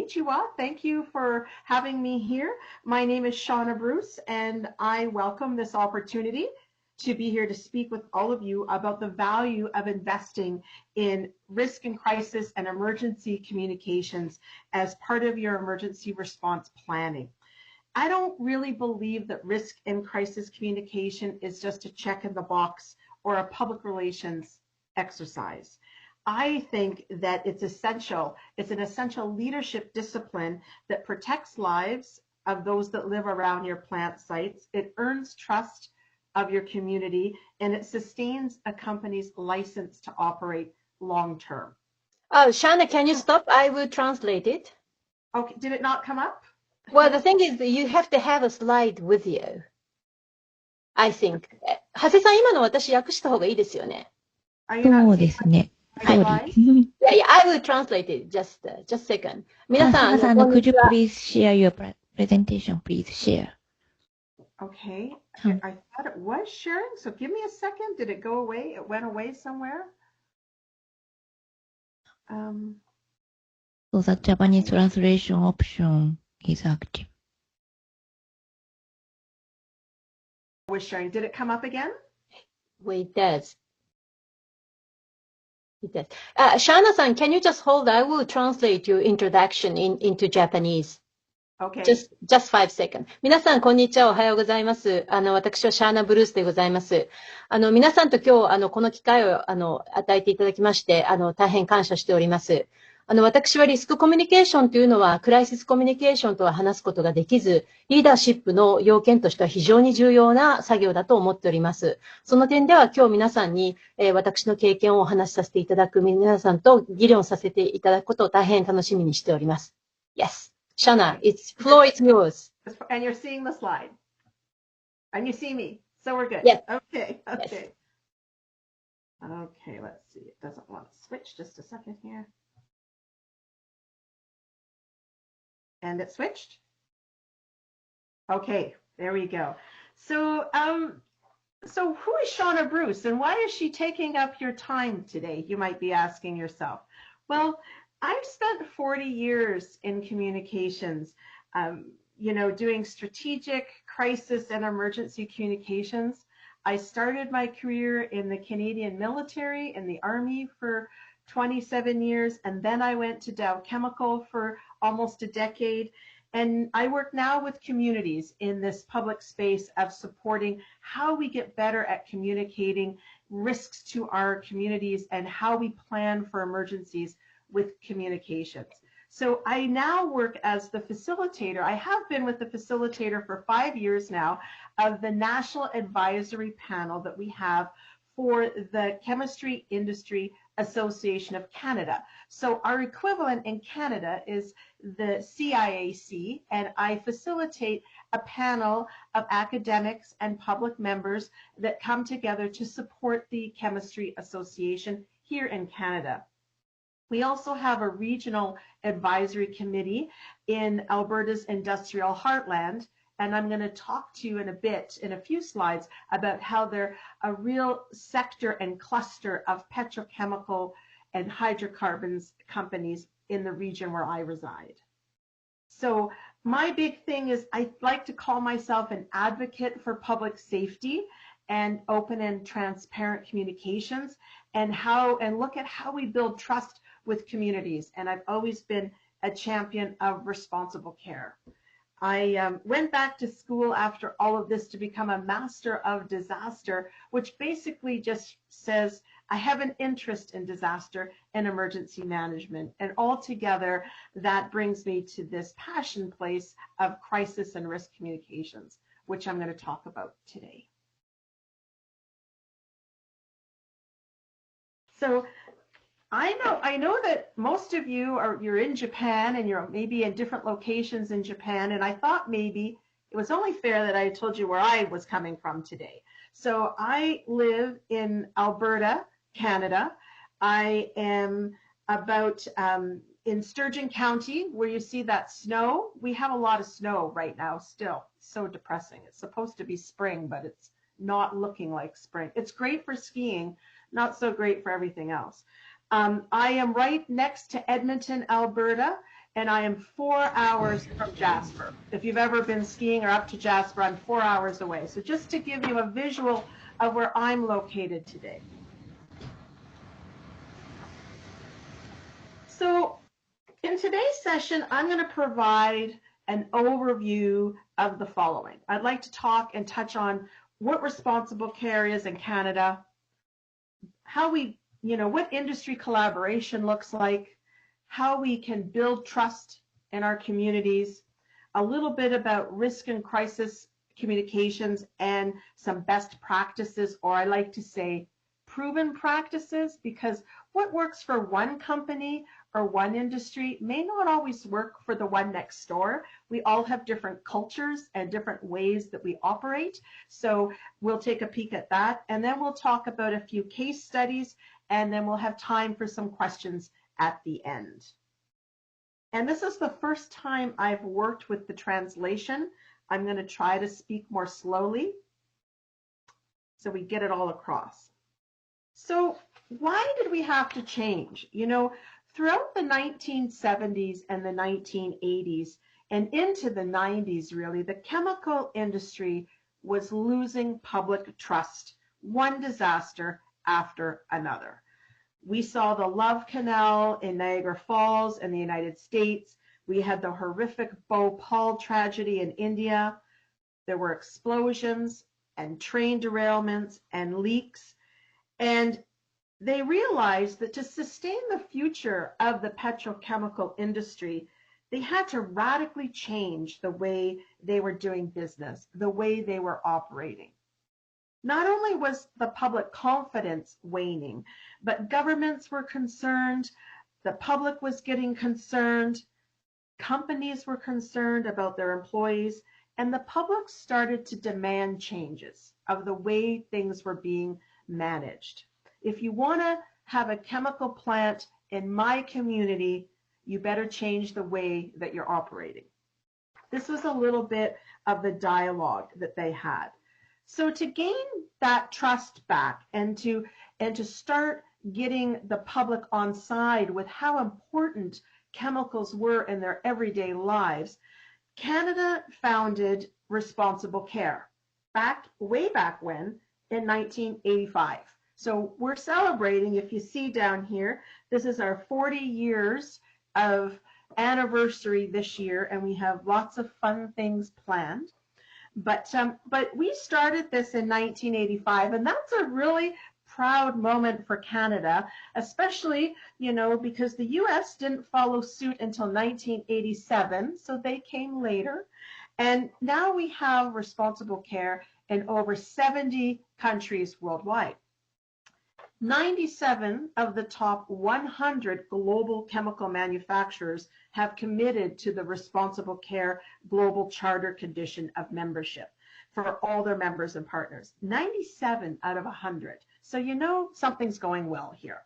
konnichiwa. Thank you for having me here. My name is Shauna Bruce, and I welcome this opportunity to be here to speak with all of you about the value of investing in risk and crisis and emergency communications as part of your emergency response planning. I don't really believe that risk and crisis communication is just a check in the box or a public relations exercise. I think that it's essential. It's an essential leadership discipline that protects lives of those that live around your plant sites. It earns trust of your community, and it sustains a company's license to operate long term. Oh, Shauna, can you stop? I will translate it. Okay, did it not come up? Well, the thing is that you have to have a slide with you, I think. 長谷さん、今の私訳した方がいいですよね。そうですね。Yeah, I will translate it. Just a second. 皆さん、could you please share your presentation? Please share. Okay. I thought it was sharing, so give me a second. Did it go away? It went away somewhere? So the Japanese translation option is active. Was sharing. Did it come up again? Wait, it does. It does. Shauna-san, can you just hold? I will translate your introduction into Japanese. Okay. Just 5 seconds. 皆さん、こんにちは。おはようございます。私はシャーナ・ブルースでございます。皆さんと今日、この機会を、与えていただきまして、大変感謝しております。私はリスクコミュニケーションというのは、クライシスコミュニケーションとは話すことができず、リーダーシップの要件としては非常に重要な作業だと思っております。その点では今日皆さんに、私の経験をお話しさせていただく皆さんと議論させていただくことを大変楽しみにしております。Yes. Shana, floor is yours. And you're seeing the slide. And you see me. So we're good. Yes. Okay. Yes. Okay, let's see. It doesn't want to switch. Just a second here. And it switched. Okay, there we go. So who is Shauna Bruce and why is she taking up your time today? You might be asking yourself. Well, I've spent 40 years in communications, doing strategic, crisis, and emergency communications. I started my career in the Canadian military, in the Army for 27 years, and then I went to Dow Chemical for almost a decade. And I work now with communities in this public space of supporting how we get better at communicating risks to our communities and how we plan for emergencies with communications. So I now work as the facilitator. I have been with the facilitator for 5 years now of the National Advisory Panel that we have for the Chemistry Industry Association of Canada. So our equivalent in Canada is the CIAC, and I facilitate a panel of academics and public members that come together to support the Chemistry Association here in Canada. We also have a regional advisory committee in Alberta's industrial heartland, and I'm going to talk to you in a few slides, about how they're a real sector and cluster of petrochemical and hydrocarbons companies in the region where I reside. So my big thing is I like to call myself an advocate for public safety and open and transparent communications, and look at how we build trust with communities. And I've always been a champion of responsible care. I went back to school after all of this to become a master of disaster, which basically just says I have an interest in disaster and emergency management. And altogether, that brings me to this passion place of crisis and risk communications, which I'm going to talk about today. So I know that most of you're in Japan and you're maybe in different locations in Japan, and I thought maybe it was only fair that I told you where I was coming from today. So I live in Alberta, Canada. I am about in Sturgeon County, where you see that snow. We have a lot of snow right now still. So depressing. It's supposed to be spring, but it's not looking like spring. It's great for skiing, not so great for everything else. I am right next to Edmonton, Alberta, and I am 4 hours from Jasper. If you've ever been skiing or up to Jasper, I'm 4 hours away. So just to give you a visual of where I'm located today. So in today's session, I'm going to provide an overview of the following. I'd like to talk and touch on what responsible care is in Canada, how we, what industry collaboration looks like, how we can build trust in our communities, a little bit about risk and crisis communications and some best practices, or I like to say proven practices, because what works for one company or one industry may not always work for the one next door. We all have different cultures and different ways that we operate. So we'll take a peek at that, and then we'll talk about a few case studies, and then we'll have time for some questions at the end. And this is the first time I've worked with the translation. I'm going to try to speak more slowly so we get it all across. So why did we have to change? Throughout the 1970s and the 1980s and into the 90s, really, the chemical industry was losing public trust, one disaster after another. We saw the Love Canal in Niagara Falls in the United States. We had the horrific Bhopal tragedy in India. There were explosions and train derailments and leaks. And they realized that to sustain the future of the petrochemical industry, they had to radically change the way they were doing business, the way they were operating. Not only was the public confidence waning, but governments were concerned, the public was getting concerned, companies were concerned about their employees, and the public started to demand changes of the way things were being managed. If you want to have a chemical plant in my community, you better change the way that you're operating. This was a little bit of the dialogue that they had. So to gain that trust back and to start getting the public on side with how important chemicals were in their everyday lives, Canada founded Responsible Care way back when, in 1985. So we're celebrating, if you see down here, this is our 40 years of anniversary this year, and we have lots of fun things planned. But we started this in 1985, and that's a really proud moment for Canada, especially, because the US didn't follow suit until 1987, so they came later. And now we have responsible care in over 70 countries worldwide. 97 of the top 100 global chemical manufacturers have committed to the Responsible Care Global Charter Condition of Membership for all their members and partners. 97 out of 100. So something's going well here.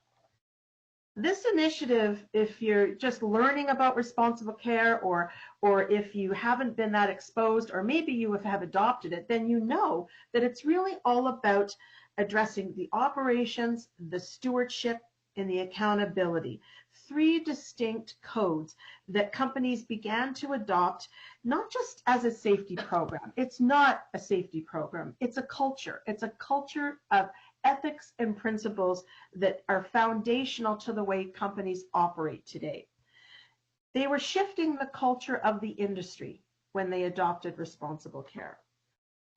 This initiative, if you're just learning about responsible care, or if you haven't been that exposed, or maybe you have adopted it, then you know that it's really all about addressing the operations, the stewardship, and the accountability. 3 distinct codes that companies began to adopt, not just as a safety program. It's not a safety program. It's a culture. It's a culture of ethics and principles that are foundational to the way companies operate today. They were shifting the culture of the industry when they adopted responsible care.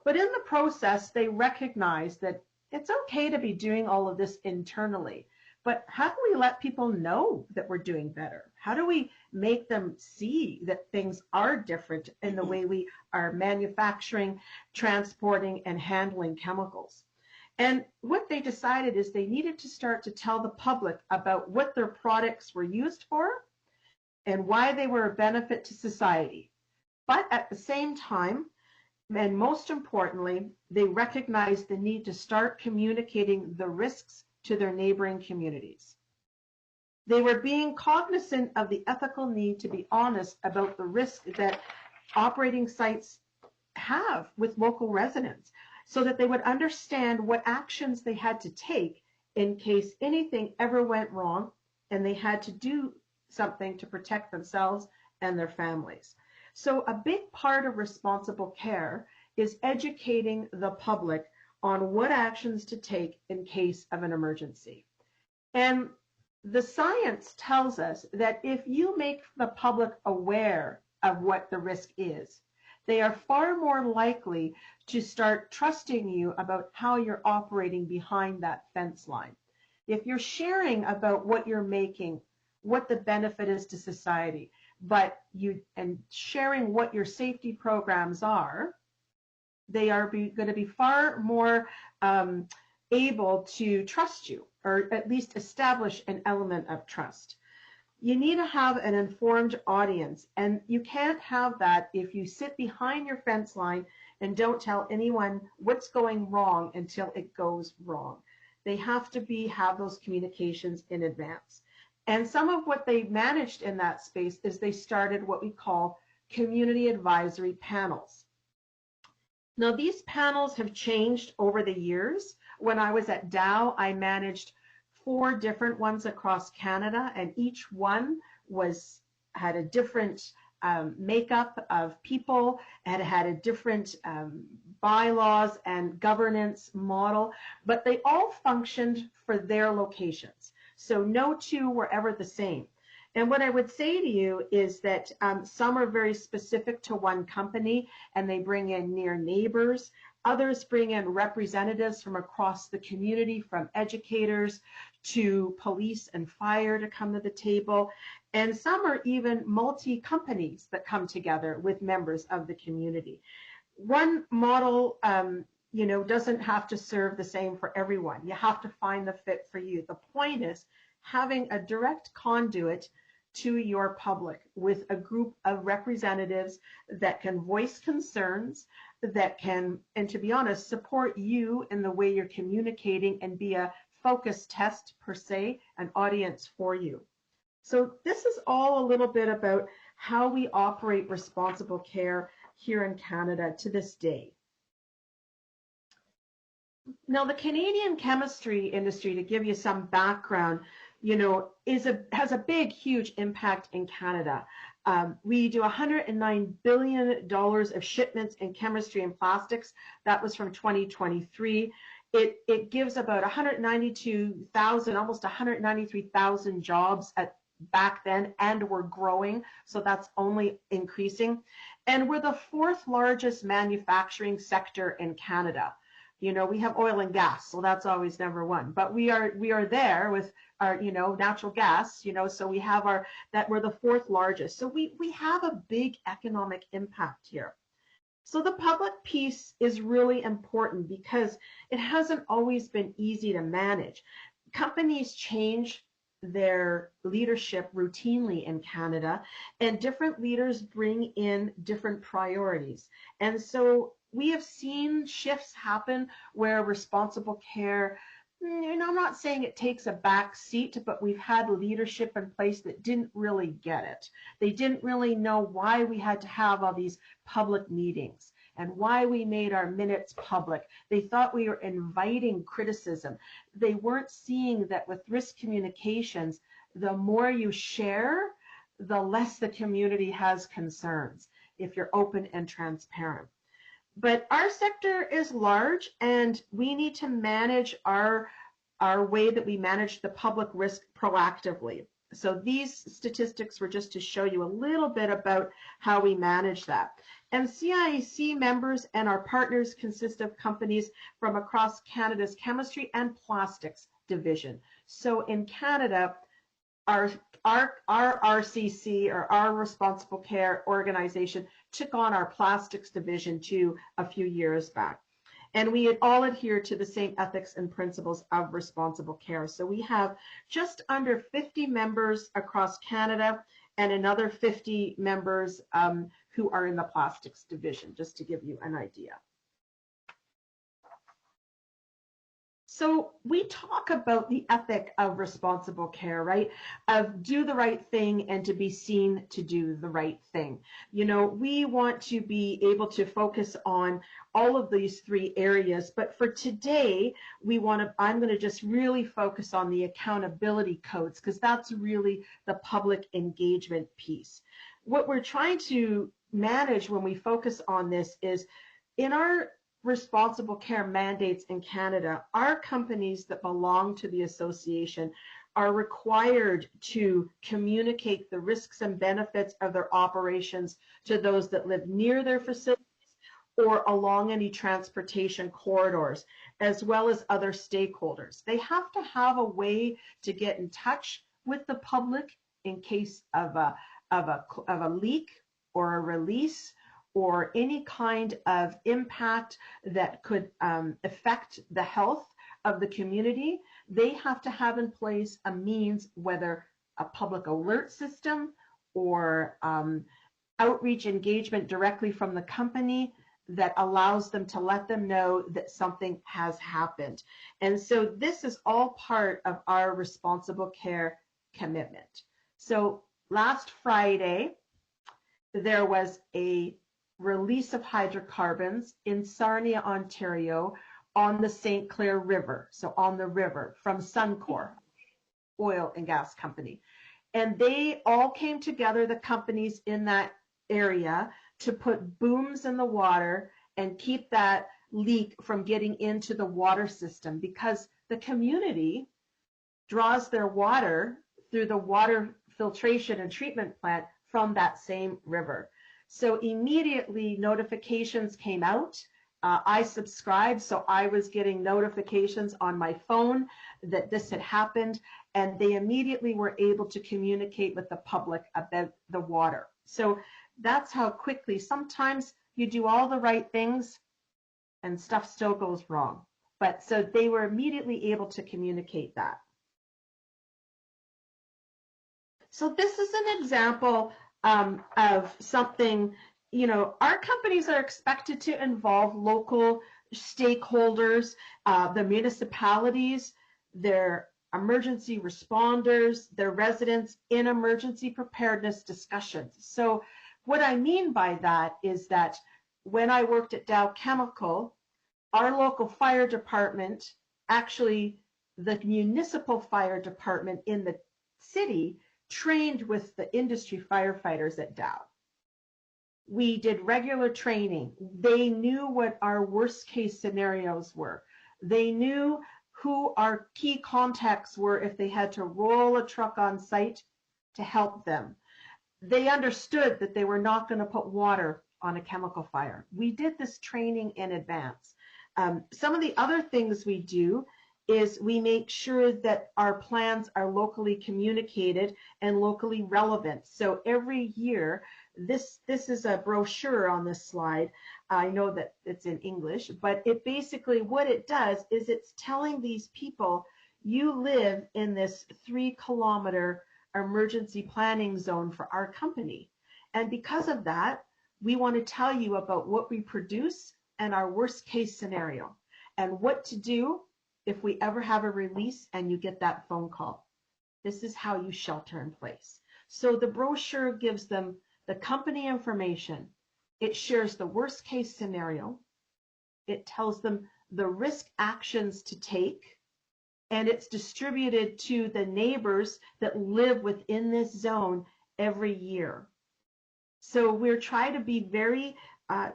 But in the process, they recognized that it's okay to be doing all of this internally, but how do we let people know that we're doing better? How do we make them see that things are different in the way we are manufacturing, transporting, and handling chemicals? And what they decided is they needed to start to tell the public about what their products were used for and why they were a benefit to society. But at the same time, and most importantly, they recognized the need to start communicating the risks to their neighboring communities. They were being cognizant of the ethical need to be honest about the risk that operating sites have with local residents, so that they would understand what actions they had to take in case anything ever went wrong and they had to do something to protect themselves and their families. So a big part of responsible care is educating the public on what actions to take in case of an emergency. And the science tells us that if you make the public aware of what the risk is, they are far more likely to start trusting you about how you're operating behind that fence line. If you're sharing about what you're making, what the benefit is to society, and sharing what your safety programs are, they are going to be far more able to trust you, or at least establish an element of trust. You need to have an informed audience, and you can't have that if you sit behind your fence line and don't tell anyone what's going wrong until it goes wrong. They have to have those communications in advance. And some of what they managed in that space is they started what we call community advisory panels. Now, these panels have changed over the years. When I was at Dow, I managed 4 different ones across Canada, and each one had a different makeup of people, and had a different bylaws and governance model, but they all functioned for their locations. So no 2 were ever the same. And what I would say to you is that some are very specific to one company, and they bring in near neighbors. Others bring in representatives from across the community, from educators to police and fire to come to the table. And some are even multi-companies that come together with members of the community. One model doesn't have to serve the same for everyone. You have to find the fit for you. The point is having a direct conduit to your public with a group of representatives that can voice concerns, that can, and to be honest, support you in the way you're communicating and be a focus test per se, an audience for you. So this is all a little bit about how we operate responsible care here in Canada to this day. Now, the Canadian chemistry industry, to give you some background, has a big, huge impact in Canada. We do $109 billion of shipments in chemistry and plastics. That was from 2023. It gives about 192,000, almost 193,000 jobs back then, and we're growing, so that's only increasing. And we're the 4th largest manufacturing sector in Canada. We have oil and gas, so that's always number 1. But we are there with our, natural gas, so we have we're the 4th largest. So we have a big economic impact here. So the public piece is really important because it hasn't always been easy to manage. Companies change their leadership routinely in Canada, and different leaders bring in different priorities. And so we have seen shifts happen where responsible care, I'm not saying it takes a back seat, but we've had leadership in place that didn't really get it. They didn't really know why we had to have all these public meetings and why we made our minutes public. They thought we were inviting criticism. They weren't seeing that with risk communications, the more you share, the less the community has concerns if you're open and transparent. But our sector is large, and we need to manage our way that we manage the public risk proactively. So these statistics were just to show you a little bit about how we manage that. And CIEC members and our partners consist of companies from across Canada's chemistry and plastics division. So in Canada, our RCC, or our responsible care organization, took on our plastics division too a few years back. And we had all adhered to the same ethics and principles of responsible care. So we have just under 50 members across Canada and another 50 members who are in the plastics division, just to give you an idea. So we talk about the ethic of responsible care, right? Of do the right thing and to be seen to do the right thing. We want to be able to focus on all of these 3 areas, but for today, I'm going to just really focus on the accountability codes, because that's really the public engagement piece. what we're trying to manage when we focus on this is in our responsible care mandates in Canada, our companies that belong to the association are required to communicate the risks and benefits of their operations to those that live near their facilities or along any transportation corridors, as well as other stakeholders. They have to have a way to get in touch with the public in case of a leak or a release or any kind of impact that could affect the health of the community. They have to have in place a means, whether a public alert system or outreach engagement directly from the company, that allows them to let them know that something has happened. And so this is all part of our responsible care commitment. So last Friday, there was a release of hydrocarbons in Sarnia, Ontario, on the St. Clair River, so on the river, from Suncor, oil and gas company. And they all came together, the companies in that area, to put booms in the water and keep that leak from getting into the water system, because the community draws their water through the water filtration and treatment plant from that same river. So immediately notifications came out. I subscribed, so I was getting notifications on my phone that this had happened, and they immediately were able to communicate with the public about the water. So that's how quickly, sometimes you do all the right things and stuff still goes wrong. But so they were immediately able to communicate that. So this is an example of something, you know, our companies are expected to involve local stakeholders, the municipalities, their emergency responders, their residents in emergency preparedness discussions. So what I mean by that is that when I worked at Dow Chemical, our local fire department, actually the municipal fire department in the city, trained with the industry firefighters at Dow. We did regular training. They knew what our worst case scenarios were. They knew who our key contacts were if they had to roll a truck on site to help them. They understood that they were not going to put water on a chemical fire. We did this training in advance. Some of the other things we do is we make sure that our plans are locally communicated and locally relevant. So every year, this is a brochure on this slide. I know that it's in English, but it basically, what it does is it's telling these people, you live in this 3-kilometer emergency planning zone for our company. And because of that, we want to tell you about what we produce and our worst case scenario and what to do if we ever have a release and you get that phone call. This is how you shelter in place. So the brochure gives them the company information. It shares the worst case scenario. It tells them the risk actions to take, and it's distributed to the neighbors that live within this zone every year. So we're trying to be very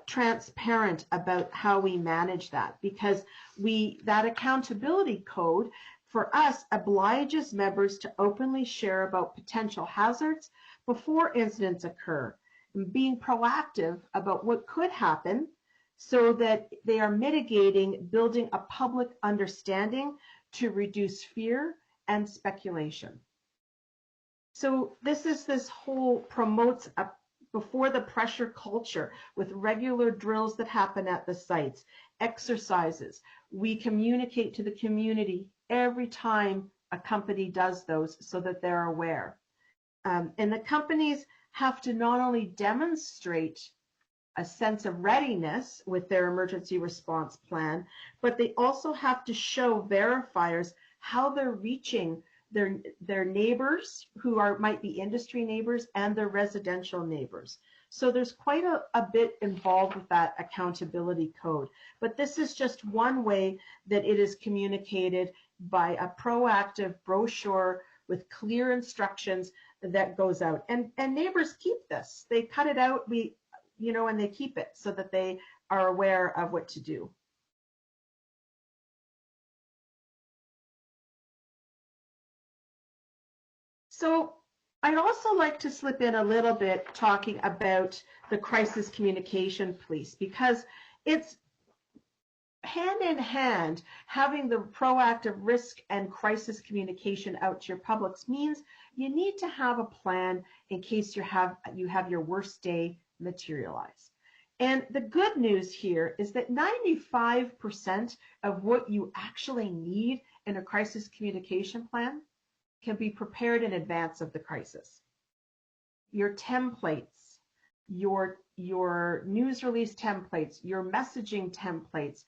transparent about how we manage that, because that accountability code for us obliges members to openly share about potential hazards before incidents occur, and being proactive about what could happen so that they are mitigating, building a public understanding to reduce fear and speculation. So this whole promotes a before the pressure culture with regular drills that happen at the sites, exercises. We communicate to the community every time a company does those so that they're aware. And the companies have to not only demonstrate a sense of readiness with their emergency response plan, but they also have to show verifiers how they're reaching their neighbors who might be industry neighbors and their residential neighbors. So there's quite a bit involved with that accountability code. But this is just one way that it is communicated by a proactive brochure with clear instructions that goes out. And neighbors keep this. They cut it out, and they keep it so that they are aware of what to do. So I'd also like to slip in a little bit talking about the crisis communication piece, because it's hand in hand. Having the proactive risk and crisis communication out to your publics means you need to have a plan in case you have your worst day materialize. And the good news here is that 95% of what you actually need in a crisis communication plan can be prepared in advance of the crisis. Your templates, your news release templates, your messaging templates,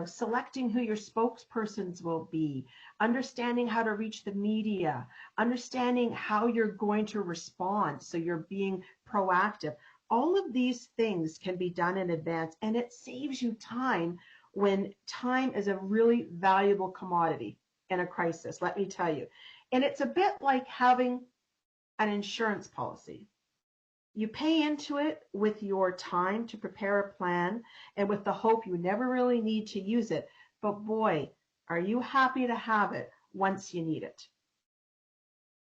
selecting who your spokespersons will be, understanding how to reach the media, understanding how you're going to respond, so you're being proactive. All of these things can be done in advance, and it saves you time when time is a really valuable commodity in a crisis, let me tell you. And it's a bit like having an insurance policy. You pay into it with your time to prepare a plan and with the hope you never really need to use it. But boy, are you happy to have it once you need it.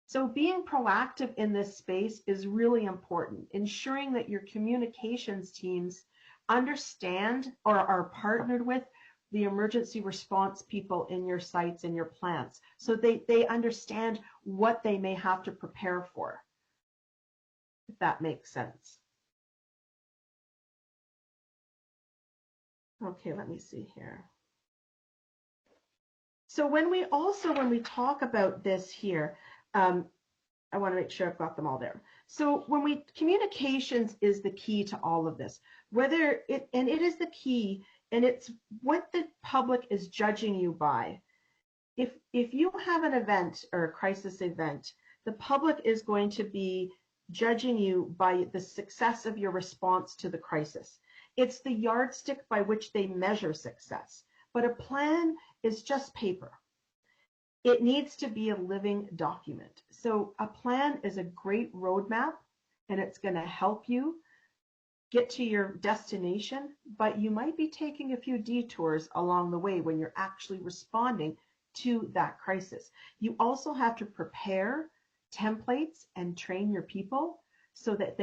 So being proactive in this space is really important, ensuring that your communications teams understand or are partnered with the emergency response people in your sites and your plants, so they understand what they may have to prepare for, if that makes sense. Okay, let me see here. So when we talk about this here, I want to make sure I've got them all there. So communications is the key to all of this, it is the key, and it's what the public is judging you by. If you have an event or a crisis event, the public is going to be judging you by the success of your response to the crisis. It's the yardstick by which they measure success. But a plan is just paper. It needs to be a living document. So a plan is a great roadmap, and it's going to help you get to your destination, but you might be taking a few detours along the way when you're actually responding to that crisis. You also have to prepare templates and train your people so that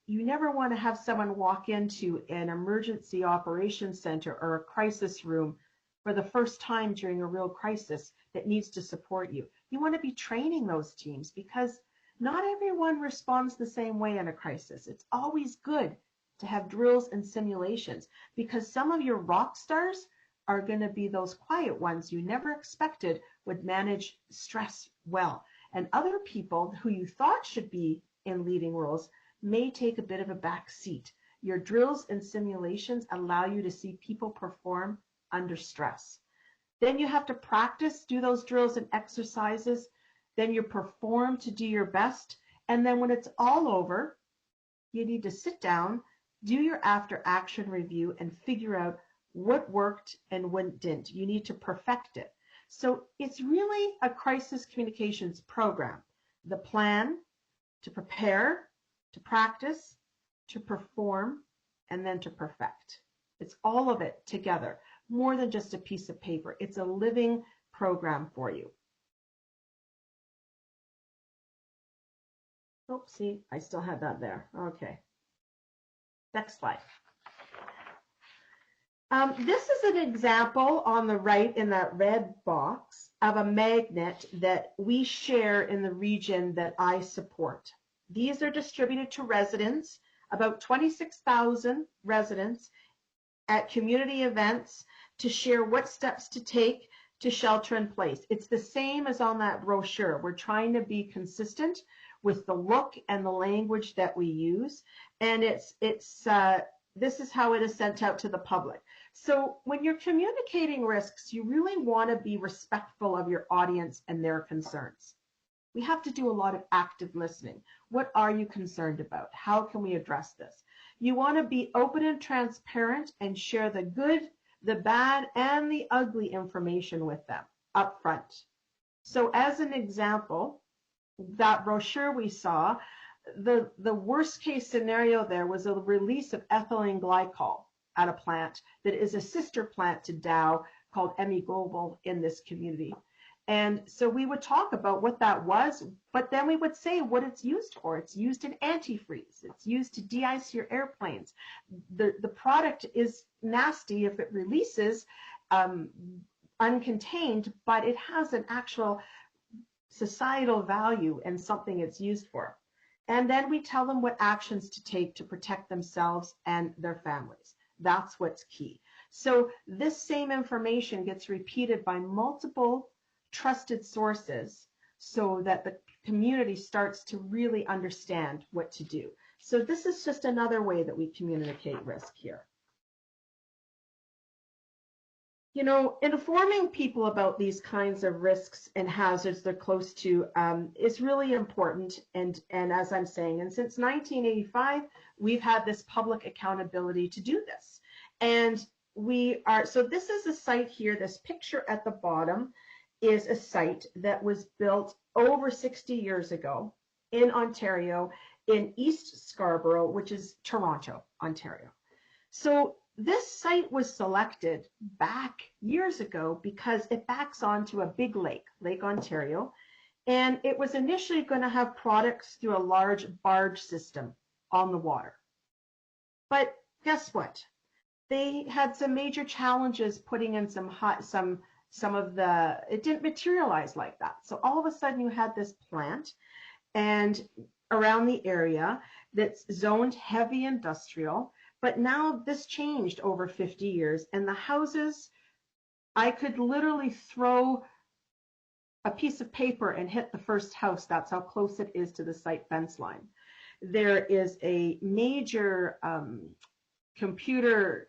you never want to have someone walk into an emergency operations center or a crisis room for the first time during a real crisis that needs to support you. You want to be training those teams, because not everyone responds the same way in a crisis. It's always good to have drills and simulations, because some of your rock stars are going to be those quiet ones you never expected would manage stress well. And other people who you thought should be in leading roles may take a bit of a back seat. Your drills and simulations allow you to see people perform under stress. Then you have to practice, do those drills and exercises. Then you perform to do your best. And then when it's all over, you need to sit down, do your after action review, and figure out what worked and what didn't. You need to perfect it. So it's really a crisis communications program. The plan, to prepare, to practice, to perform, and then to perfect. It's all of it together, more than just a piece of paper. It's a living program for you. Oopsie, I still had that there. Okay. Next slide. This is an example on the right in that red box of a magnet that we share in the region that I support. These are distributed to residents, about 26,000 residents, at community events to share what steps to take to shelter in place. It's the same as on that brochure. We're trying to be consistent with the look and the language that we use, and this is how it is sent out to the public. So when you're communicating risks, you really want to be respectful of your audience and their concerns. We have to do a lot of active listening. What are you concerned about? How can we address this? You want to be open and transparent and share the good, the bad, and the ugly information with them up front. So as an example, that brochure we saw, the worst case scenario there was a release of ethylene glycol at a plant that is a sister plant to Dow called Emi Global in this community. And so we would talk about what that was, but then we would say what it's used for. It's used in antifreeze. It's used to de-ice your airplanes. The product is nasty if it releases uncontained, but it has an actual societal value and something it's used for. And then we tell them what actions to take to protect themselves and their families. That's what's key. So this same information gets repeated by multiple trusted sources so that the community starts to really understand what to do. So this is just another way that we communicate risk here. You know, informing people about these kinds of risks and hazards they're close to is really important. And as I'm saying, and since 1985, we've had this public accountability to do this. And so this is a site here, this picture at the bottom is a site that was built over 60 years ago in Ontario, in East Scarborough, which is Toronto, Ontario. So this site was selected back years ago because it backs onto a big lake, Lake Ontario, and it was initially going to have products through a large barge system on the water. But guess what? They had some major challenges putting in some of the, it didn't materialize like that. So all of a sudden you had this plant and around the area that's zoned heavy industrial, but now this changed over 50 years and the houses, I could literally throw a piece of paper and hit the first house. That's how close it is to the site fence line. There is a major commuter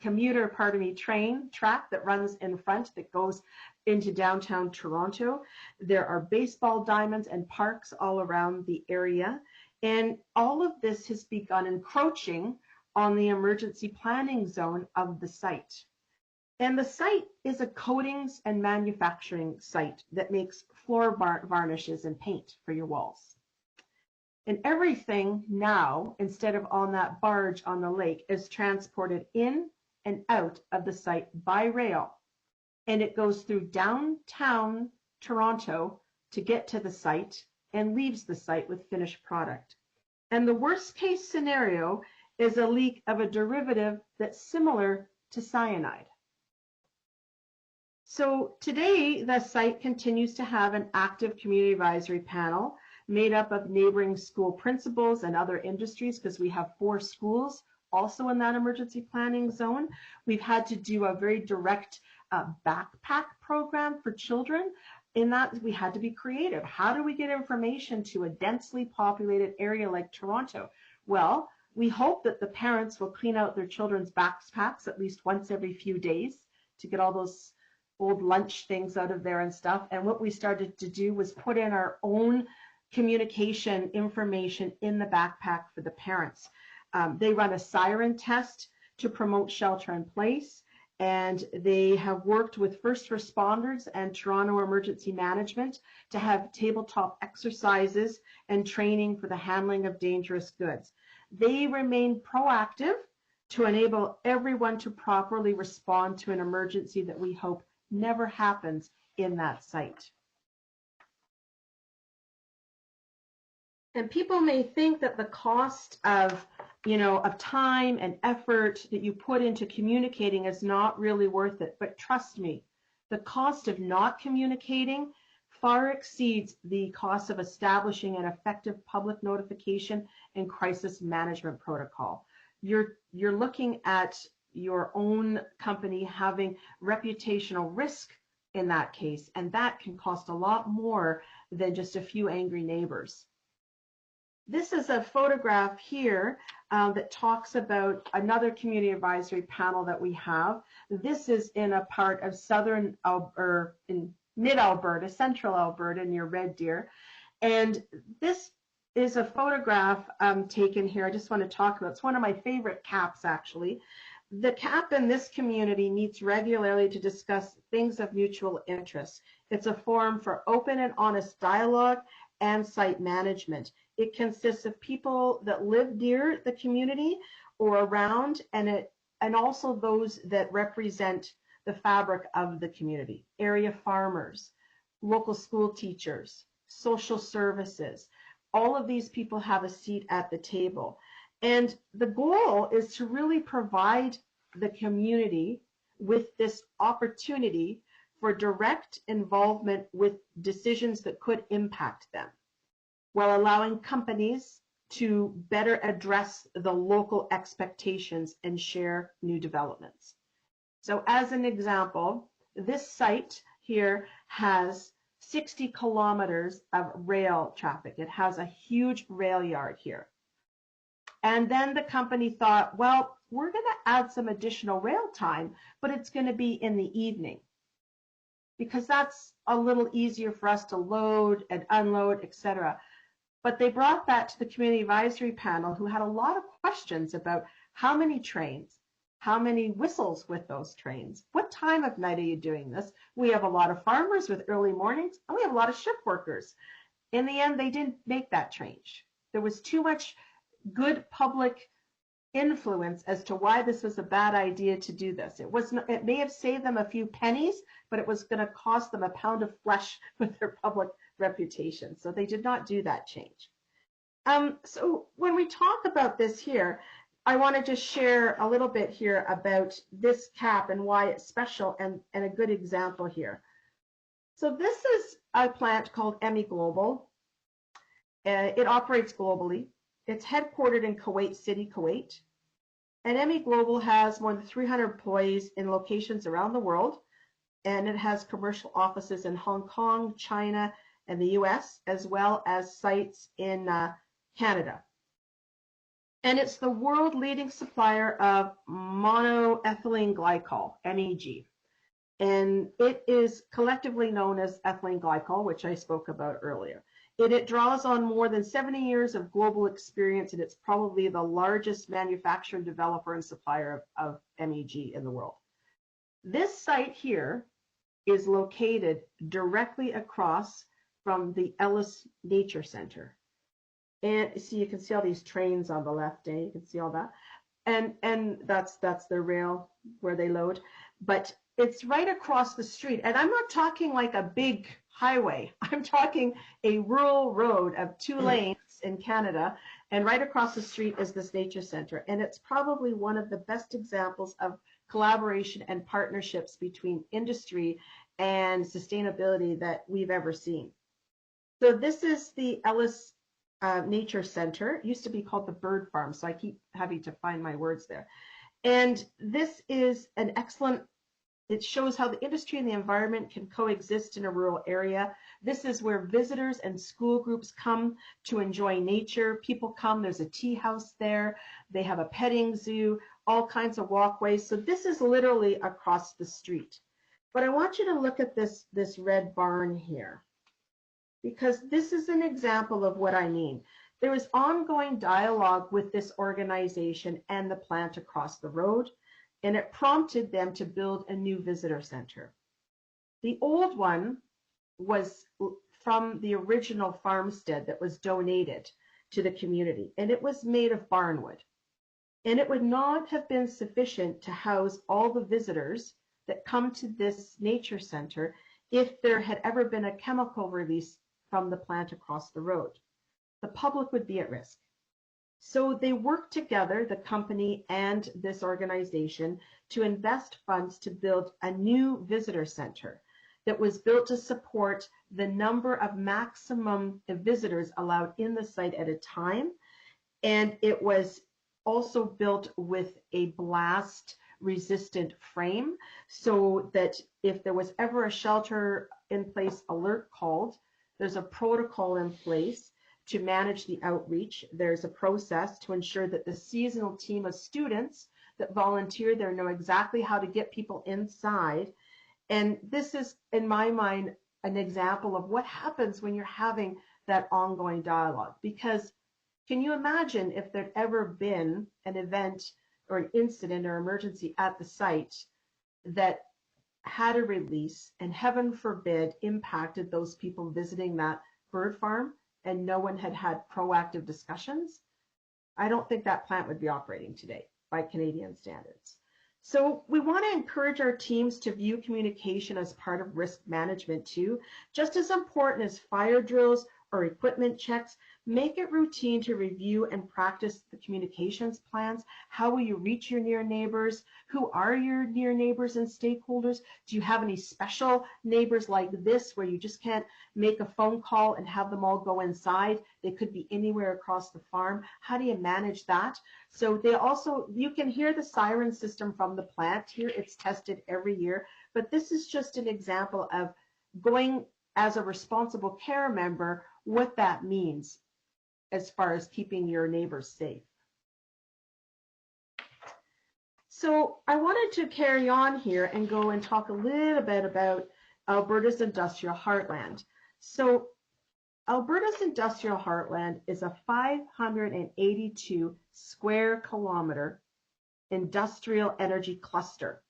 train track that runs in front that goes into downtown Toronto. There are baseball diamonds and parks all around the area. And all of this has begun encroaching on the emergency planning zone of the site. And the site is a coatings and manufacturing site that makes floor varnishes and paint for your walls. And everything now, instead of on that barge on the lake, is transported in and out of the site by rail. And it goes through downtown Toronto to get to the site and leaves the site with finished product. And the worst case scenario is a leak of a derivative that's similar to cyanide. So today, the site continues to have an active community advisory panel made up of neighboring school principals and other industries, because we have 4 schools also in that emergency planning zone. We've had to do a very direct backpack program for children. In that, we had to be creative. How do we get information to a densely populated area like Toronto? Well, we hope that the parents will clean out their children's backpacks at least once every few days to get all those old lunch things out of there and stuff. And what we started to do was put in our own communication information in the backpack for the parents. They run a siren test to promote shelter in place, and they have worked with first responders and Toronto Emergency Management to have tabletop exercises and training for the handling of dangerous goods. They remain proactive to enable everyone to properly respond to an emergency that we hope never happens in that site. And people may think that the cost of, of time and effort that you put into communicating is not really worth it. But trust me, the cost of not communicating far exceeds the cost of establishing an effective public notification and crisis management protocol. You're looking at your own company having reputational risk in that case, and that can cost a lot more than just a few angry neighbors. This is a photograph here that talks about another community advisory panel that we have. This is in a part of southern or in mid-Alberta, central Alberta near Red Deer. And this is a photograph taken here. I just want to talk about, it's one of my favorite CAPs actually. The CAP in this community meets regularly to discuss things of mutual interest. It's a forum for open and honest dialogue and site management. It consists of people that live near the community or around, and also those that represent the fabric of the community, area farmers, local school teachers, social services. All of these people have a seat at the table. And the goal is to really provide the community with this opportunity for direct involvement with decisions that could impact them, while allowing companies to better address the local expectations and share new developments. So as an example, this site here has 60 kilometers of rail traffic. It has a huge rail yard here. And then the company thought, well, we're going to add some additional rail time, but it's going to be in the evening, because that's a little easier for us to load and unload, etc. But they brought that to the community advisory panel, who had a lot of questions about how many trains, how many whistles with those trains, what time of night are you doing this? We have a lot of farmers with early mornings, and we have a lot of shift workers. In the end, they didn't make that change. There was too much good public influence as to why this was a bad idea to do this. It may have saved them a few pennies, but it was going to cost them a pound of flesh with their public reputation. So they did not do that change. So when we talk about this here, I want to just share a little bit here about this cap and why it's special, and a good example here. So this is a plant called EMI Global. It operates globally. It's headquartered in Kuwait City, Kuwait. And EMI Global has more than 300 employees in locations around the world. And it has commercial offices in Hong Kong, China, and the US, as well as sites in Canada. And it's the world leading supplier of monoethylene glycol, MEG. And it is collectively known as ethylene glycol, which I spoke about earlier. It draws on more than 70 years of global experience, and it's probably the largest manufacturer, developer, and supplier of MEG in the world. This site here is located directly across from the Ellis Nature Center. And see, you can see all these trains on the left, you can see all that. And that's the rail where they load. But it's right across the street. And I'm not talking like a big highway. I'm talking a rural road of 2 lanes in Canada. And right across the street is this nature center. And it's probably one of the best examples of collaboration and partnerships between industry and sustainability that we've ever seen. So this is the Ellis Nature Center. It used to be called the Bird Farm, so I keep having to find my words there. And this is an excellent, it shows how the industry and the environment can coexist in a rural area. This is where visitors and school groups come to enjoy nature. People come, there's a tea house there, they have a petting zoo, all kinds of walkways. So this is literally across the street. But I want you to look at this red barn here, because this is an example of what I mean. There was ongoing dialogue with this organization and the plant across the road, and it prompted them to build a new visitor center. The old one was from the original farmstead that was donated to the community, and it was made of barnwood. And it would not have been sufficient to house all the visitors that come to this nature center if there had ever been a chemical release from the plant across the road. The public would be at risk. So they worked together, the company and this organization, to invest funds to build a new visitor center that was built to support the number of maximum visitors allowed in the site at a time. And it was also built with a blast resistant frame, so that if there was ever a shelter in place alert called, there's a protocol in place to manage the outreach. There's a process to ensure that the seasonal team of students that volunteer there know exactly how to get people inside. And this is, in my mind, an example of what happens when you're having that ongoing dialogue. Because can you imagine if there'd ever been an event or an incident or emergency at the site that had a release and, heaven forbid, impacted those people visiting that bird farm? and no one had had proactive discussions, I don't think that plant would be operating today by Canadian standards. So we want to encourage our teams to view communication as part of risk management too. Just as important as fire drills or equipment checks, make it routine to review and practice the communications plans. How will you reach your near neighbors? Who are your near neighbors and stakeholders? Do you have any special neighbors like this where you just can't make a phone call and have them all go inside? They could be anywhere across the farm. How do you manage that? So they also, you can hear the siren system from the plant here. It's tested every year, but this is just an example of going as a responsible care member, what that means as far as keeping your neighbors safe. So I wanted to carry on here and go and talk a little bit about Alberta's industrial heartland. So Alberta's industrial heartland is a 582 square kilometer industrial energy cluster.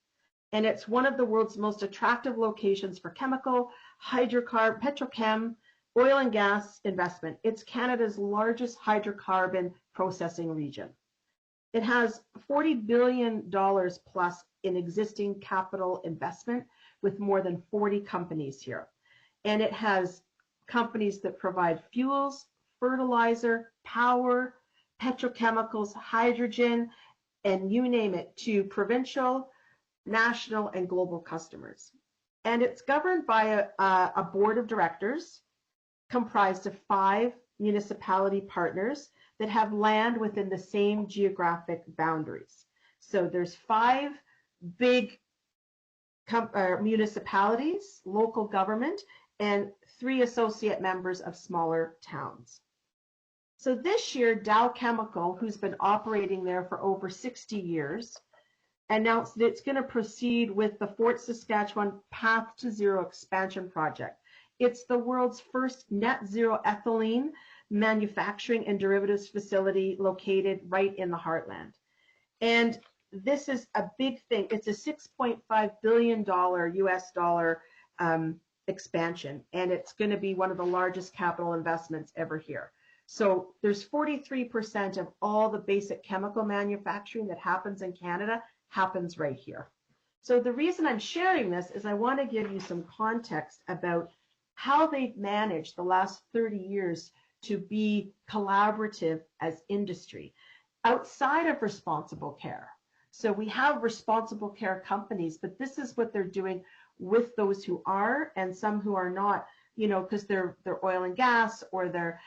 And it's one of the world's most attractive locations for chemical, hydrocarbon, petrochem, oil and gas investment. It's Canada's largest hydrocarbon processing region. It has $40 billion plus in existing capital investment with more than 40 companies here. And it has companies that provide fuels, fertilizer, power, petrochemicals, hydrogen, and you name it, to provincial, national, and global customers. And it's governed by a board of directors comprised of 5 municipality partners that have land within the same geographic boundaries. So there's 5 big municipalities, local government, and 3 associate members of smaller towns. So this year, Dow Chemical, who's been operating there for over 60 years, announced that it's going to proceed with the Fort Saskatchewan Path to Zero expansion project. It's the world's first net zero ethylene manufacturing and derivatives facility located right in the heartland. And this is a big thing. It's a $6.5 billion US dollar expansion, and it's going to be one of the largest capital investments ever here. So there's 43% of all the basic chemical manufacturing that happens in Canada happens right here. So the reason I'm sharing this is I want to give you some context about how they've managed the last 30 years to be collaborative as industry outside of responsible care. So we have responsible care companies, but this is what they're doing with those who are and some who are not, you know, because they're oil and gas or they're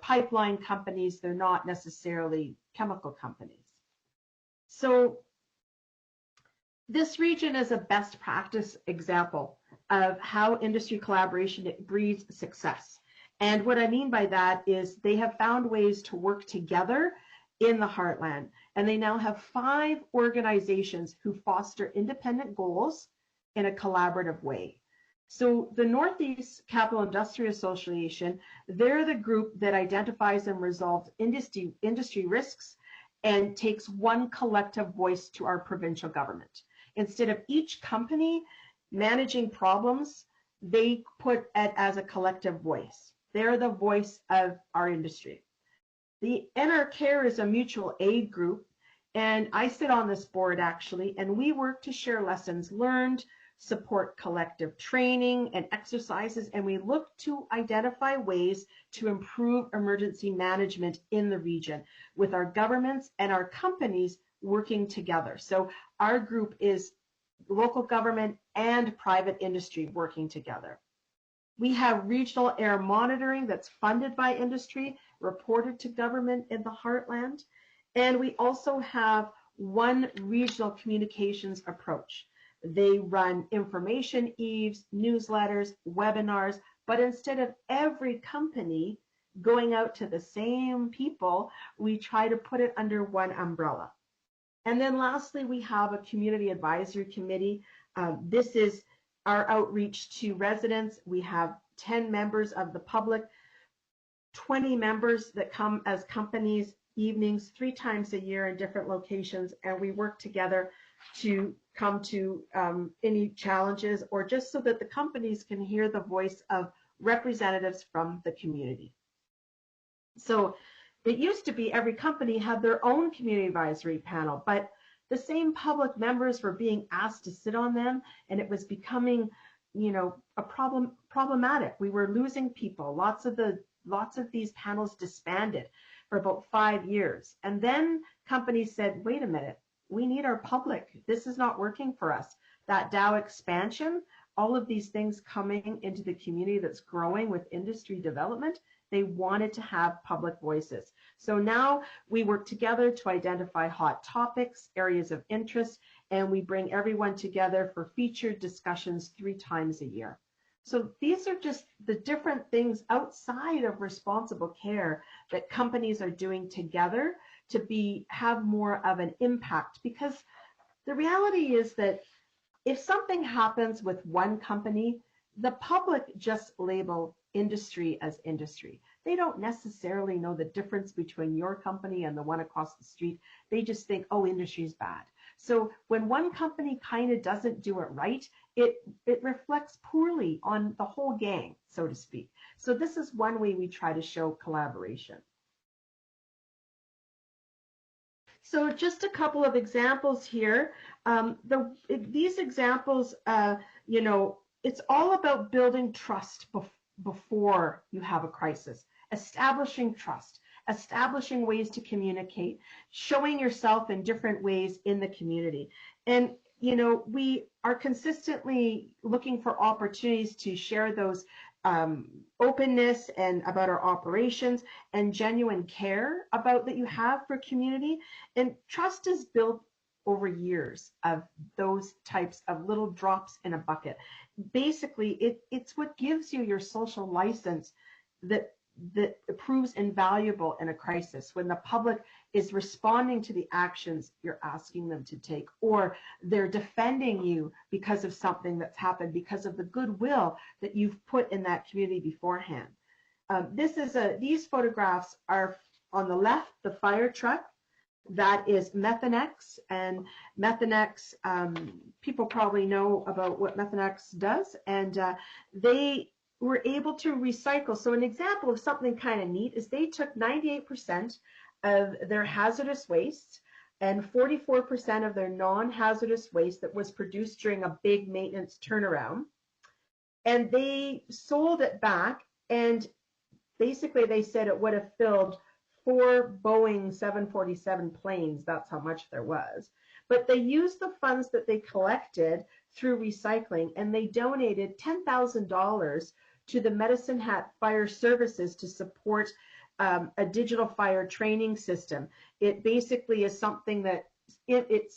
pipeline companies. They're not necessarily chemical companies. So this region is a best practice example of how industry collaboration breeds success. And what I mean by that is they have found ways to work together in the heartland. And they now have 5 organizations who foster independent goals in a collaborative way. So the Northeast Capital Industry Association, they're the group that identifies and resolves industry risks and takes one collective voice to our provincial government. Instead of each company managing problems, they put it as a collective voice. They're the voice of our industry. The NR Care is a mutual aid group, and I sit on this board actually, and we work to share lessons learned, support collective training and exercises, and we look to identify ways to improve emergency management in the region with our governments and our companies working together. So our group is local government and private industry working together. We have regional air monitoring that's funded by industry, reported to government in the heartland, and we also have one regional communications approach. They run information eves, newsletters, webinars, but instead of every company going out to the same people, we try to put it under one umbrella. And then lastly, we have a community advisory committee. This is our outreach to residents. We have 10 members of the public, 20 members that come as companies, evenings, 3 times a year in different locations, and we work together to come to any challenges or just so that the companies can hear the voice of representatives from the community. So it used to be every company had their own community advisory panel, but the same public members were being asked to sit on them, and it was becoming, a problematic. We were losing people. Lots of these panels disbanded for about 5 years. And then companies said, wait a minute, we need our public. This is not working for us. That DAO expansion, all of these things coming into the community that's growing with industry development, they wanted to have public voices. So now we work together to identify hot topics, areas of interest, and we bring everyone together for featured discussions 3 times a year. So these are just the different things outside of responsible care that companies are doing together to have more of an impact, because the reality is that if something happens with one company, the public just label industry as industry. They don't necessarily know the difference between your company and the one across the street. They just think, oh, industry is bad. So when one company kind of doesn't do it right, it reflects poorly on the whole gang, so to speak. So this is one way we try to show collaboration. So just a couple of examples here. These examples, it's all about building trust before you have a crisis, establishing trust, establishing ways to communicate, showing yourself in different ways in the community. And, we are consistently looking for opportunities to share those openness and about our operations and genuine care about that you have for community. And trust is built over years of those types of little drops in a bucket. Basically, it's what gives you your social license that proves invaluable in a crisis, when the public is responding to the actions you're asking them to take, or they're defending you because of something that's happened, because of the goodwill that you've put in that community beforehand. These photographs are on the left, the fire truck. That is Methanex, and Methanex, people probably know about what Methanex does, and they were able to recycle. So an example of something kind of neat is they took 98% of their hazardous waste and 44% of their non-hazardous waste that was produced during a big maintenance turnaround, and they sold it back, and basically they said it would have filled 4 Boeing 747 planes. That's how much there was. But they used the funds that they collected through recycling, and they donated $10,000 to the Medicine Hat Fire Services to support a digital fire training system. It basically is something that it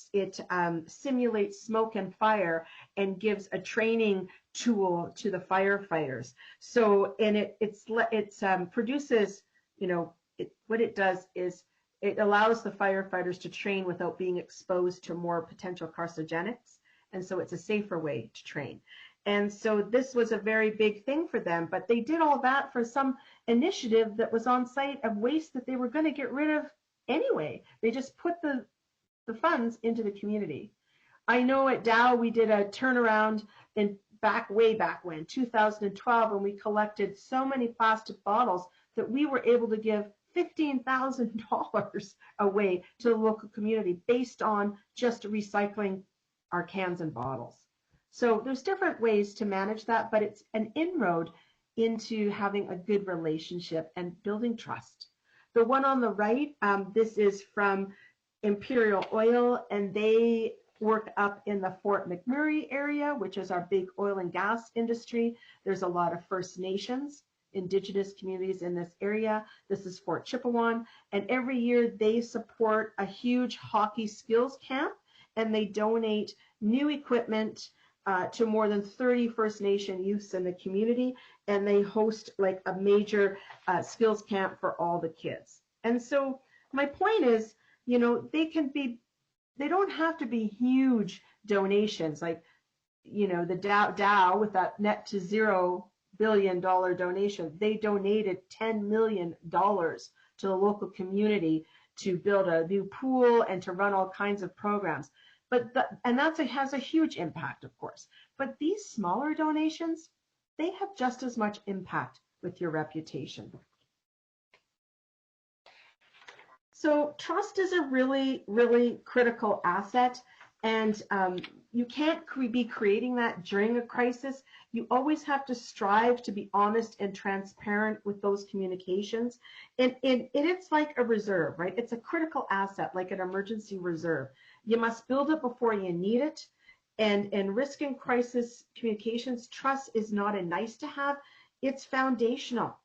simulates smoke and fire and gives a training tool to the firefighters. So, and it produces, what it does is it allows the firefighters to train without being exposed to more potential carcinogenics. And so it's a safer way to train. And so this was a very big thing for them, but they did all that for some initiative that was on site of waste that they were going to get rid of anyway. They just put the funds into the community. I know at Dow we did a turnaround way back when, 2012, and we collected so many plastic bottles that we were able to give $15,000 away to the local community based on just recycling our cans and bottles. So there's different ways to manage that, but it's an inroad into having a good relationship and building trust. The one on the right, this is from Imperial Oil, and they work up in the Fort McMurray area, which is our big oil and gas industry. There's a lot of First Nations, Indigenous communities in this area. This is Fort Chipewyan, and every year they support a huge hockey skills camp, and they donate new equipment to more than 30 First Nation youths in the community, and they host like a major skills camp for all the kids. And so my point is, they don't have to be huge donations like, the Dow with that net to $0 billion donation. They donated $10 million to the local community to build a new pool and to run all kinds of programs. But has a huge impact, of course. But these smaller donations, they have just as much impact with your reputation. So trust is a really, really critical asset, and you can't be creating that during a crisis. You always have to strive to be honest and transparent with those communications. And it's like a reserve, right? It's a critical asset, like an emergency reserve. You must build it before you need it. And risk and crisis communications, trust is not a nice to have, it's foundational.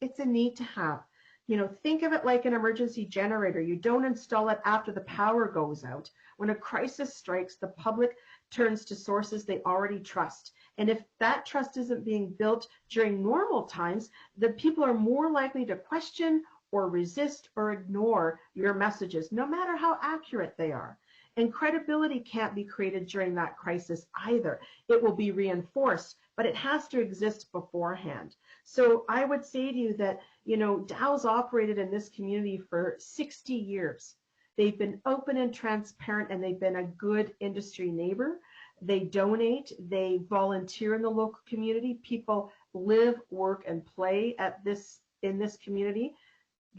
It's a need to have. You know, think of it like an emergency generator. You don't install it after the power goes out. When a crisis strikes, the public turns to sources they already trust. And if that trust isn't being built during normal times, the people are more likely to question or resist or ignore your messages, no matter how accurate they are. And credibility can't be created during that crisis either. It will be reinforced, but it has to exist beforehand. So I would say to you that, you know, Dow's operated in this community for 60 years. They've been open and transparent, and they've been a good industry neighbor. They donate, they volunteer in the local community. People live, work, and play in this community.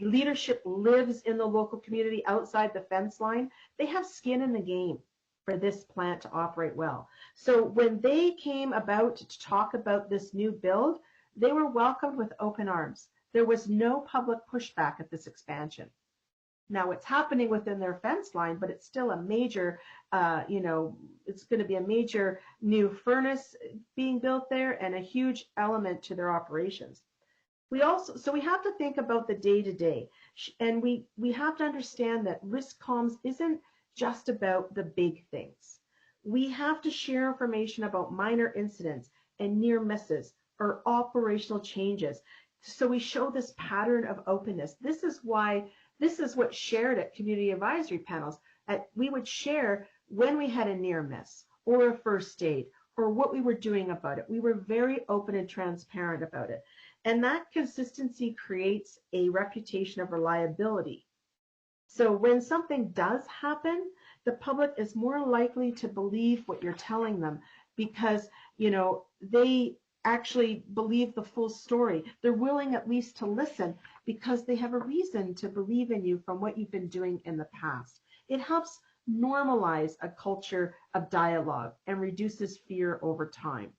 Leadership lives in the local community outside the fence line. They have skin in the game for this plant to operate well. So when they came about to talk about this new build, they were welcomed with open arms. There was no public pushback at this expansion. Now it's happening within their fence line, but it's still a major, it's going to be a major new furnace being built there and a huge element to their operations. We have to think about the day-to-day, and we have to understand that risk comms isn't just about the big things. We have to share information about minor incidents and near misses or operational changes. So we show this pattern of openness. This is what's shared at community advisory panels. We would share when we had a near miss or a first aid or what we were doing about it. We were very open and transparent about it. And that consistency creates a reputation of reliability. So when something does happen, the public is more likely to believe what you're telling them because, you know, they actually believe the full story. They're willing at least to listen because they have a reason to believe in you from what you've been doing in the past. It helps normalize a culture of dialogue and reduces fear over time.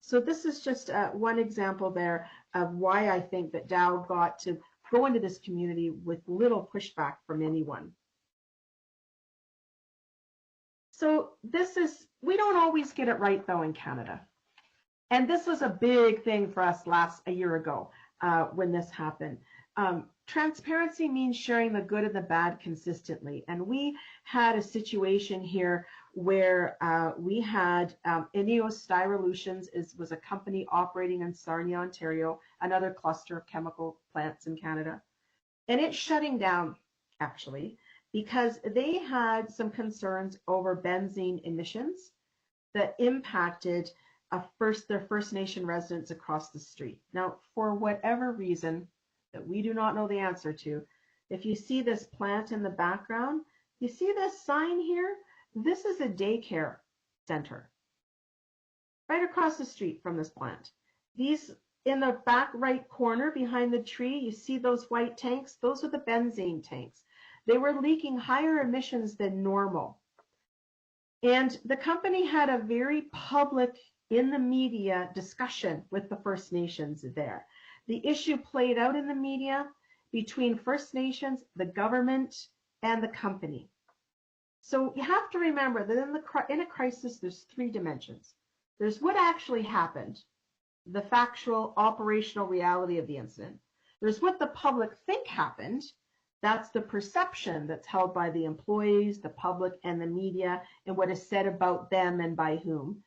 So this is just one example there of why I think that Dow got to go into this community with little pushback from anyone. So we don't always get it right though in Canada. And this was a big thing for us a year ago when this happened. Transparency means sharing the good and the bad consistently. And we had a situation here where we had Ineos Styrolutions was a company operating in Sarnia, Ontario, another cluster of chemical plants in Canada. And it's shutting down, actually, because they had some concerns over benzene emissions that impacted their First Nation residents across the street. Now, for whatever reason that we do not know the answer to, if you see this plant in the background, you see this sign here? This is a daycare center right across the street from this plant. These, in the back right corner behind the tree, you see those white tanks? Those are the benzene tanks. They were leaking higher emissions than normal. And the company had a very public, in the media, discussion with the First Nations there. The issue played out in the media between First Nations, the government, and the company. So you have to remember that in a crisis, there's three dimensions. There's what actually happened, the factual, operational reality of the incident. There's what the public think happened. That's the perception that's held by the employees, the public, and the media, and what is said about them and by whom.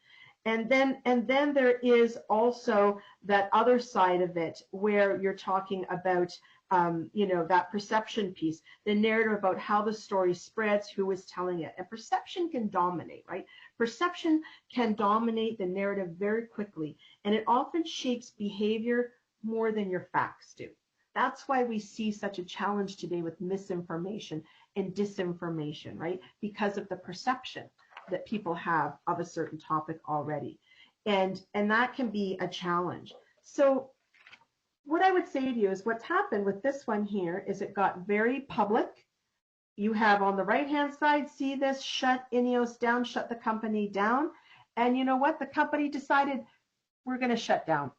And then there is also that other side of it where you're talking about, that perception piece, the narrative about how the story spreads, who is telling it. And perception can dominate, right? Perception can dominate the narrative very quickly, and it often shapes behavior more than your facts do. That's why we see such a challenge today with misinformation and disinformation, right? Because of the perception that people have of a certain topic already. and that can be a challenge. So what I would say to you is what's happened with this one here is it got very public. You have on the right-hand side, see this, shut INEOS down, shut the company down. And you know what? The company decided we're going to shut down.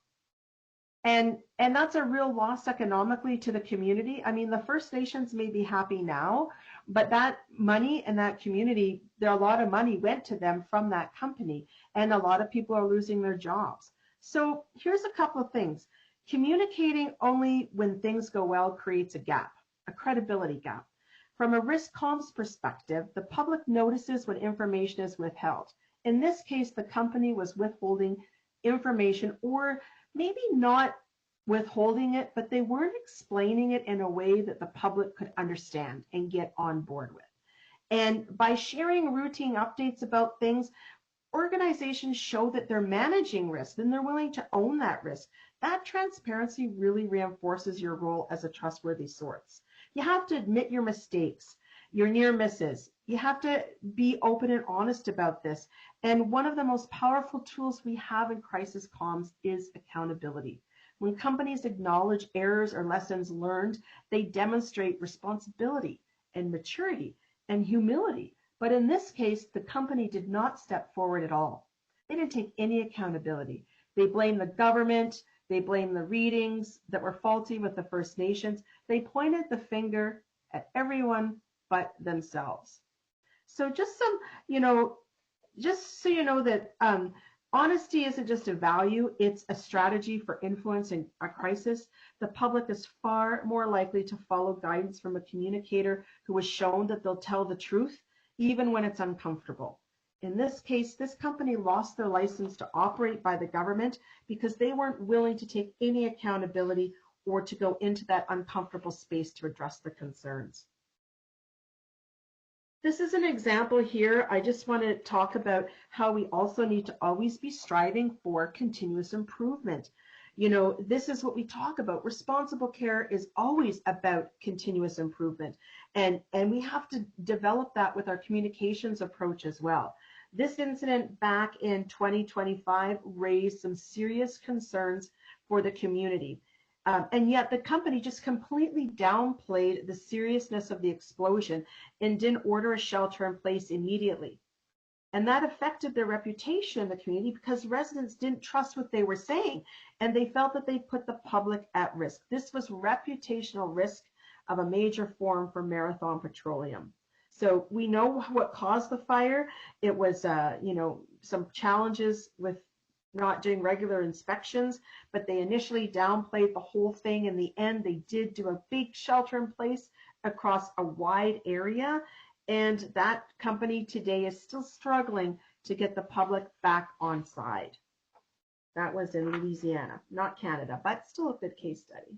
And that's a real loss economically to the community. I mean, the First Nations may be happy now, but that money and that community, a lot of money went to them from that company. And a lot of people are losing their jobs. So here's a couple of things. Communicating only when things go well creates a gap, a credibility gap. From a risk comms perspective, the public notices when information is withheld. In this case, the company was withholding information, or maybe not withholding it, but they weren't explaining it in a way that the public could understand and get on board with. And by sharing routine updates about things, organizations show that they're managing risk and they're willing to own that risk. That transparency really reinforces your role as a trustworthy source. You have to admit your mistakes, your near misses. You have to be open and honest about this. And one of the most powerful tools we have in crisis comms is accountability. When companies acknowledge errors or lessons learned, they demonstrate responsibility and maturity and humility. But in this case, the company did not step forward at all. They didn't take any accountability. They blamed the government. They blamed the readings that were faulty with the First Nations. They pointed the finger at everyone but themselves. So just so you know that honesty isn't just a value, it's a strategy for influencing a crisis. The public is far more likely to follow guidance from a communicator who has shown that they'll tell the truth, even when it's uncomfortable. In this case, this company lost their license to operate by the government because they weren't willing to take any accountability or to go into that uncomfortable space to address the concerns. This is an example here. I just want to talk about how we also need to always be striving for continuous improvement. You know, this is what we talk about. Responsible care is always about continuous improvement. And we have to develop that with our communications approach as well. This incident back in 2025 raised some serious concerns for the community. And yet the company just completely downplayed the seriousness of the explosion and didn't order a shelter in place immediately. And that affected their reputation in the community because residents didn't trust what they were saying, and they felt that they put the public at risk. This was reputational risk of a major forum for Marathon Petroleum. So we know what caused the fire. It was, some challenges with not doing regular inspections, but they initially downplayed the whole thing. In the end, they did do a big shelter in place across a wide area, and that company today is still struggling to get the public back on side. That was in Louisiana, not Canada, but still a good case study.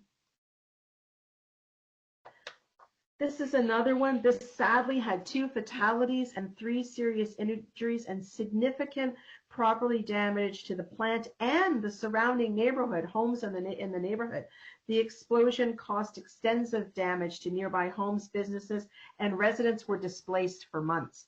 This is another one. This sadly had 2 fatalities and 3 serious injuries and significant property damage to the plant and the surrounding neighborhood, homes in the neighborhood. The explosion caused extensive damage to nearby homes, businesses, and residents were displaced for months.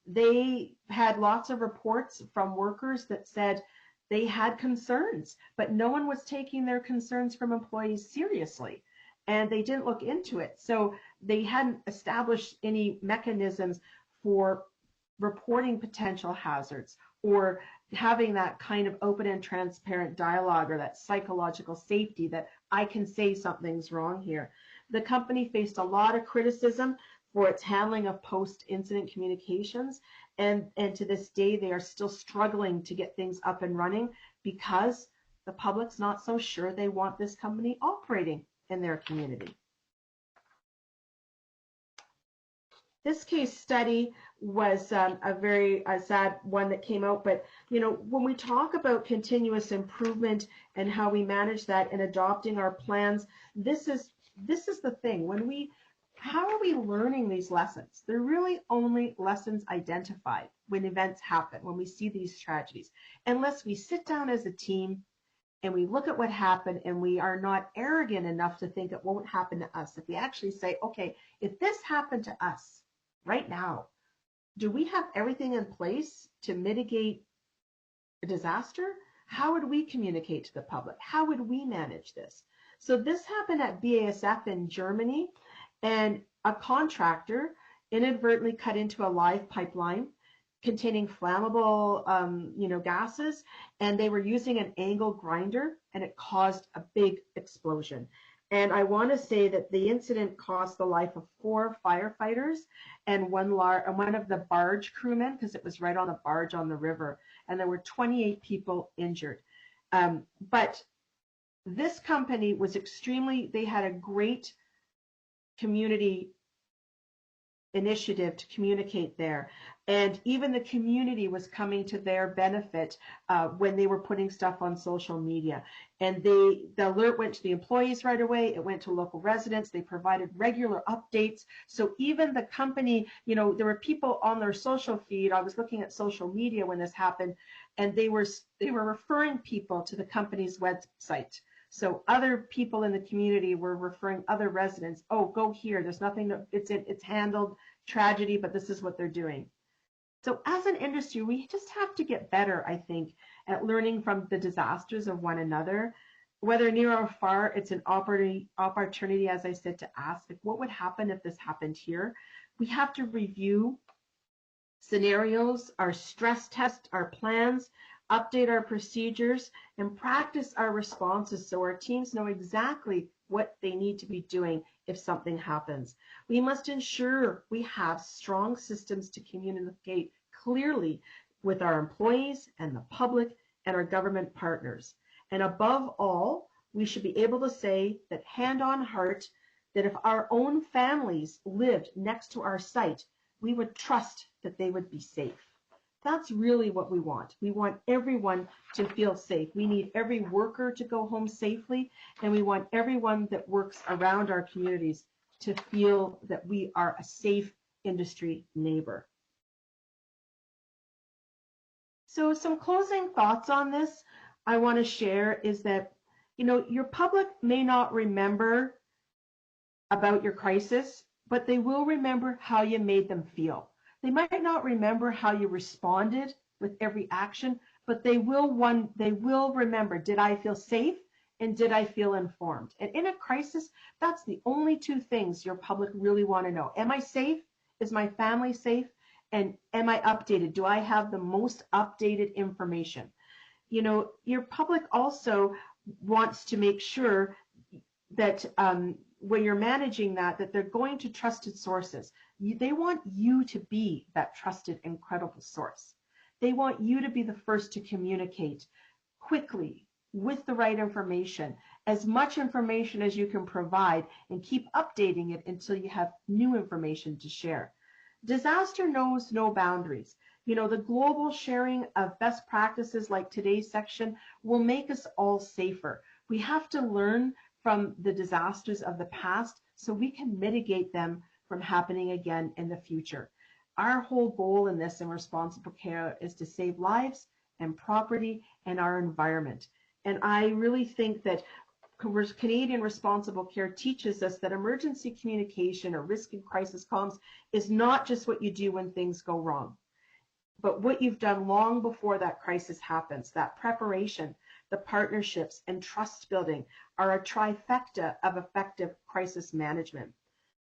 They had lots of reports from workers that said they had concerns, but no one was taking their concerns from employees seriously. And they didn't look into it. So they hadn't established any mechanisms for reporting potential hazards or having that kind of open and transparent dialogue or that psychological safety that I can say something's wrong here. The company faced a lot of criticism for its handling of post-incident communications. And to this day, they are still struggling to get things up and running because the public's not so sure they want this company operating in their community. This case study was a very sad one that came out, but when we talk about continuous improvement and how we manage that and adopting our plans, this is the thing. How are we learning these lessons? They're really only lessons identified when events happen, when we see these tragedies, unless we sit down as a team and we look at what happened and we are not arrogant enough to think it won't happen to us. If we actually say, okay, if this happened to us right now, do we have everything in place to mitigate disaster, how would we communicate to the public? How would we manage this? So this happened at BASF in Germany, and a contractor inadvertently cut into a live pipeline containing flammable, gases, and they were using an angle grinder, and it caused a big explosion. And I want to say that the incident cost the life of 4 firefighters and one of the barge crewmen, because it was right on the barge on the river, and there were 28 people injured. But this company was they had a great community initiative to communicate there. And even the community was coming to their benefit when they were putting stuff on social media. And the alert went to the employees right away. It went to local residents. They provided regular updates. So even the company, there were people on their social feed. I was looking at social media when this happened, and they were referring people to the company's website. So other people in the community were referring other residents, oh, go here. There's nothing, it's handled, tragedy, but this is what they're doing. So as an industry, we just have to get better, I think, at learning from the disasters of one another. Whether near or far, it's an opportunity, as I said, to ask, what would happen if this happened here? We have to review scenarios, our stress test, our plans, update our procedures, and practice our responses so our teams know exactly what they need to be doing if something happens. We must ensure we have strong systems to communicate clearly with our employees and the public and our government partners. And above all, we should be able to say that hand on heart, that if our own families lived next to our site, we would trust that they would be safe. That's really what we want. We want everyone to feel safe. We need every worker to go home safely, and we want everyone that works around our communities to feel that we are a safe industry neighbor. So some closing thoughts on this I want to share is that, your public may not remember about your crisis, but they will remember how you made them feel. They might not remember how you responded with every action, but they will remember, did I feel safe and did I feel informed? And in a crisis, that's the only two things your public really want to know. Am I safe? Is my family safe? And am I updated? Do I have the most updated information? Your public also wants to make sure that when you're managing that they're going to trusted sources. They want you to be that trusted and credible source. They want you to be the first to communicate quickly with the right information, as much information as you can provide, and keep updating it until you have new information to share. Disaster knows no boundaries. The global sharing of best practices like today's section will make us all safer. We have to learn from the disasters of the past so we can mitigate them from happening again in the future. Our whole goal in this in responsible care is to save lives and property and our environment. And I really think that Canadian responsible care teaches us that emergency communication or risk and crisis comms is not just what you do when things go wrong, but what you've done long before that crisis happens. That preparation, the partnerships, and trust building are a trifecta of effective crisis management.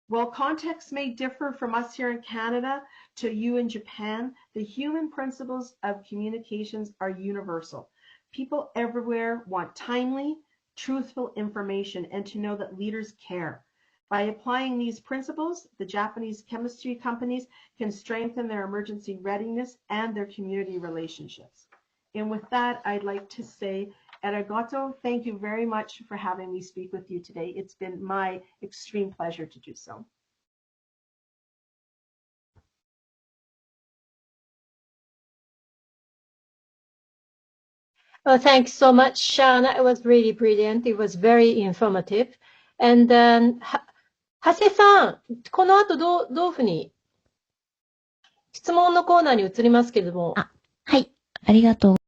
While contexts may differ from us here in Canada to you in Japan, the human principles of communications are universal. People everywhere want timely, truthful information and to know that leaders care. By applying these principles, the Japanese chemistry companies can strengthen their emergency readiness and their community relationships. And with that, I'd like to say, arigato, thank you very much for having me speak with you today. It's been my extreme pleasure to do so. Well, thanks so much, Shauna. It was really brilliant. It was very informative. And then, 長谷さん、この後どういうふうに質問のコーナーに移りますけれども。はい、ありがとう